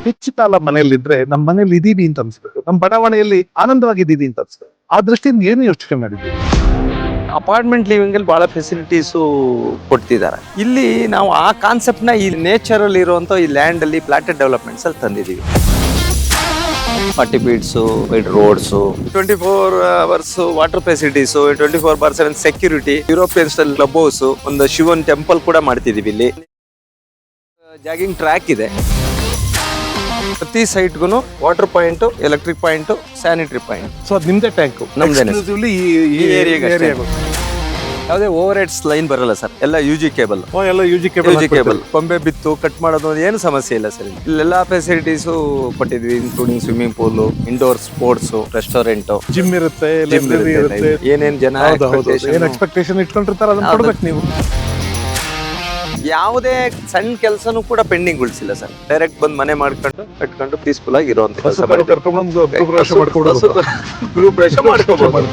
ಹೆಚ್ಚು ಕಾಲ ಮನೆಯಲ್ಲಿದ್ರೆ ನಮ್ಮ ಮನೇಲಿ ಇದೀವಿ ಅಂತ ಅನ್ಸ್ಬೇಕು, ನಮ್ಮ ಬಡಾವಣೆಯಲ್ಲಿ ಆನಂದವಾಗಿದ್ದೀವಿ ಅಂತ ಅನ್ಸ್ಬೇಕು. ಆ ದೃಷ್ಟಿಯಿಂದ ಏನು ಯೋಚನೆ ಮಾಡಿದ್ದೀವಿ? ಅಪಾರ್ಟ್ಮೆಂಟ್ ಲಿವಿಂಗ್ ಅಲ್ಲಿ ಬಹಳ ಫೆಸಿಲಿಟೀಸು ಕೊಡ್ತಿದ್ದಾರೆ. ಇಲ್ಲಿ ನಾವು ಆ ಕಾನ್ಸೆಪ್ಟ್ ನ ಈ ನೇಚರ್ ಅಲ್ಲಿ ಇರುವಂತ ಈ ಲ್ಯಾಂಡ್ ಅಲ್ಲಿ ಪ್ಲಾಟೆಡ್ ಡೆವಲಪ್ಮೆಂಟ್ಸ್ ಅಲ್ಲಿ ತಂದಿದೀವಿ. 40 ಫೀಟ್ಸ್ roads, 24 hours water facilities, 24/7 security, European style club house, ಒಂದು ಶಿವನ್ ಟೆಂಪಲ್ ಕೂಡ ಮಾಡ್ತಿದೀವಿ. ಇಲ್ಲಿ ಜಾಗಿಂಗ್ ಟ್ರ್ಯಾಕ್ ಇದೆ. ಪ್ರತಿ ಸೈಟ್ಗೂ water point, electric point, sanitary point. So ಅದು ನಿಮ್ದೇ ಟ್ಯಾಂಕ್? ನಮ್ದೇನೆ. ಈ ಏರಿಯಾಗೆ ಯಾವುದೇ ಓವರ್ ಹೆಡ್ಸ್ ಲೈನ್ ಬರಲ್ಲ ಸರ್, ಎಲ್ಲ UG ಕೇಬಲ್. ಎಲ್ಲ UG ಕೇಬಲ್ ಕೊಂಬೆ ಬಿತ್ತು ಕಟ್ ಮಾಡೋದು ಏನು ಸಮಸ್ಯೆ ಇಲ್ಲ ಸರ್. ಇಲ್ಲೆಲ್ಲ ಫೆಸಿಲಿಟೀಸು ಕೊಟ್ಟಿದ್ವಿ, including swimming pool, indoor sports, restaurant, gym ಇರುತ್ತೆ, ಲೈಬ್ರರಿ ಇರುತ್ತೆ. ಏನೇನ್ ಜನ ಏನ್ ಎಕ್ಸ್ಪೆಕ್ಟೇಷನ್ ಇಟ್ಕೊಂಡಿರ್ತಾರೆ ಅದನ್ನ ಕೊಡ್ಬೇಕು ನೀವು. ಯಾವುದೇ ಸಣ್ಣ ಕೆಲಸನೂ ಕೂಡ ಪೆಂಡಿಂಗ್ ಉಳಿಸಿಲ್ಲ ಸರ್. ಡೈರೆಕ್ಟ್ ಬಂದ್ ಮನೆ ಮಾಡ್ಕೊಂಡು ಕಟ್ಕೊಂಡು ಪೀಸ್ಫುಲ್ ಆಗಿ ಇರುವಂತ ಕರ್ಕೊಂಡು ಗೃಹ ಪ್ರವೇಶ ಮಾಡ್ಕೊಡೋದು. ಗ್ರೂಪ್ ಮಾಡ್ಕೋಬಹುದು.